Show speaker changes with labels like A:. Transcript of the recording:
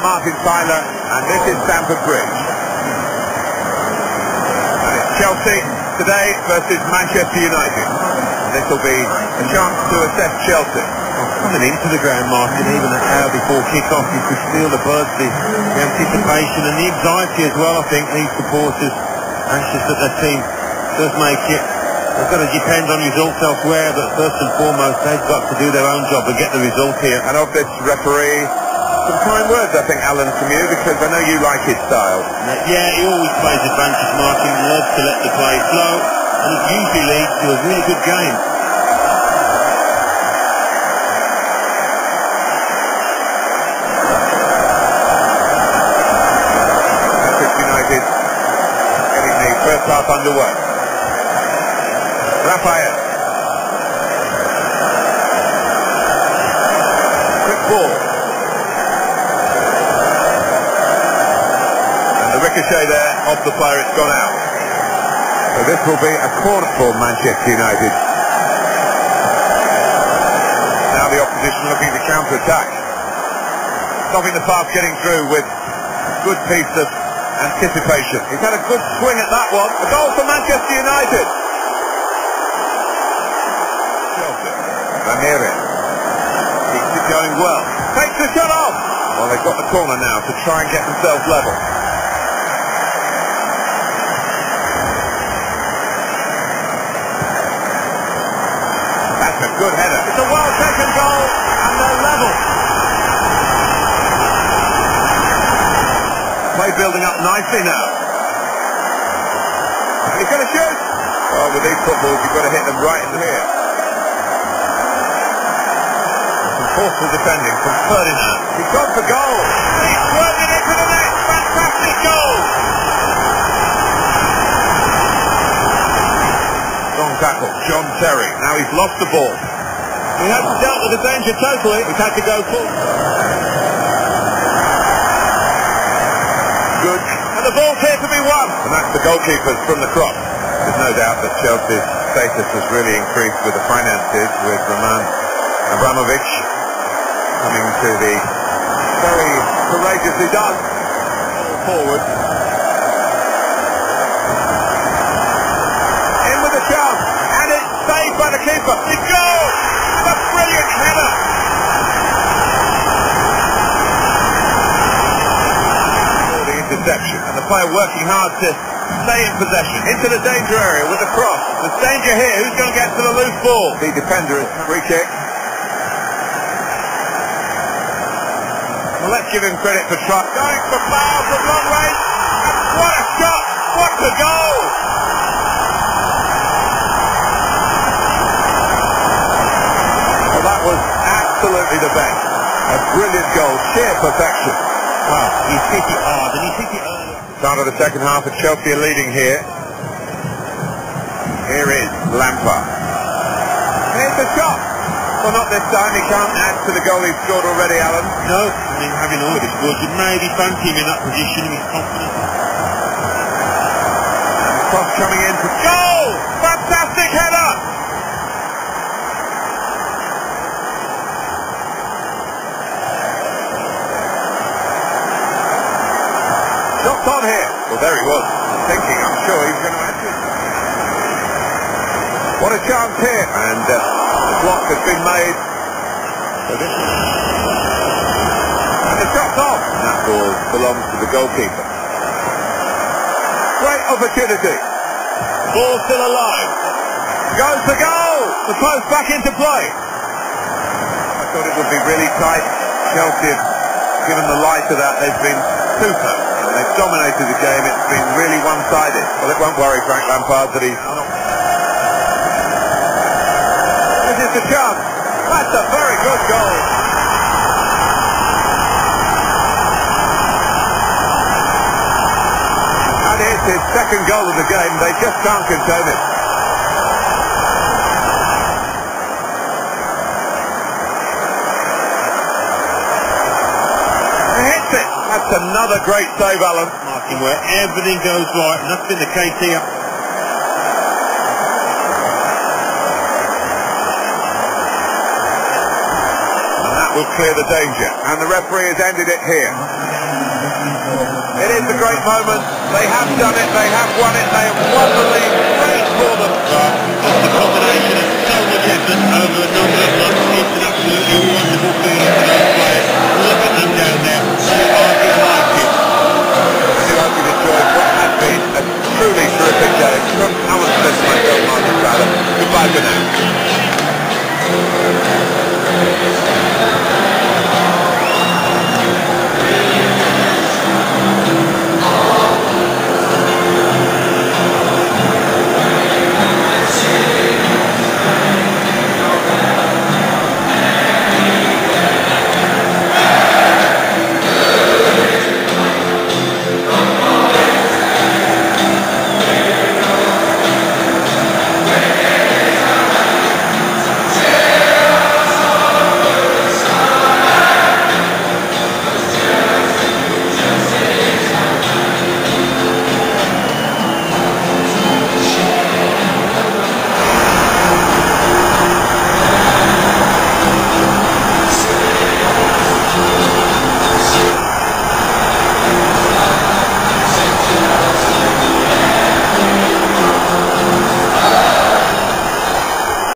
A: Martin Tyler, and this is Stamford Bridge. And it's Chelsea today versus Manchester United. This will be a chance to assess Chelsea.
B: Coming into the ground, Martin, even an hour before kick-off, you could feel the buzz, the anticipation and the anxiety as well. I think these supporters anxious that their team does make it. They've got to depend on results elsewhere, but first and foremost, they've got to do their own job and get the result here.
A: And of this referee, some kind words, I think, Alan, from you, because I know you like his style.
B: Yeah, he always plays advantage, Martin, loves to let the play flow, and it usually leads to a really good game.
A: Manchester United getting the first half underway. Raphael. Quick ball. And the ricochet there off the player, it's gone out. So this will be a corner for Manchester United. Now the opposition looking to counter-attack. Stopping the pass getting through with a good piece of anticipation. He's had a good swing at that one. A goal for Manchester United. Ramirez keeps it going well. Takes the shot off. Well, they've got the corner now to try and get themselves level. That's a good header. It's a well-taken goal, and they're level. Play building up nicely now. And he's going to shoot. Well, with these footballs, you've got to hit them right in the ear. Forceful defending from Ferdinand. He's gone for goal. He's worked it into the net. Fantastic goal. Strong tackle. John Terry. Now he's lost the ball. He hasn't dealt with the danger totally. He's had to go full. Good. And the ball's here to be won. And that's the goalkeepers from the cross. There's no doubt that Chelsea's status has really increased with the finances, with Roman Abramovich coming to the very courageously done forward. In with a chance, and it's saved by the keeper. It's goal! A brilliant header! For the interception, and the player working hard to stay in possession. Into the danger area with the cross. There's danger here. Who's going to get to the loose ball? The defender is free kick. Well, let's give him credit for trying. Going for foul from long range. What a shot! What a goal! Well, that was absolutely the best. A brilliant goal, sheer perfection.
B: Wow, he's hit it hard and he's hit it early.
A: Start of the second half, and Chelsea are leading here. Here is Lampard. Here's the shot. Well, not this time. He can't add to the goal he's scored already, Alan.
B: No, I mean, having already scored, you maybe fancy him in that position and he's confident.
A: And the cross coming in for goal! Fantastic header! Shots on here. Well, there he was. Thinking, I'm sure he's going to answer it. What a chance here. And the block has been made. And the shot's off. And that ball belongs to the goalkeeper. Great opportunity. Ball still alive. Goes the goal. The post back into play. I thought it would be really tight. Chelsea have given the lie to that. They've been super. And they've dominated the game. It's been really one-sided. Well, it won't worry Frank Lampard that he's not. This is the chance. That's a very good goal. And it's his second goal of the game. They just can't contain it. He hits it. That's another great save, Alan.
B: Martin, where everything goes right, and that's been the case here.
A: Will clear the danger, and the referee has ended it here. It is a great moment. They have done it. They have won it. They have won the league. Great for them.
B: Just a combination of so much effort over a number of months. It's an absolutely wonderful feeling for those players. Look at them down there. They are delighted.
A: I do hope you've enjoyed what has been a truly terrific day. From Alan Smith, myself, Martin Tyler. Goodbye for now.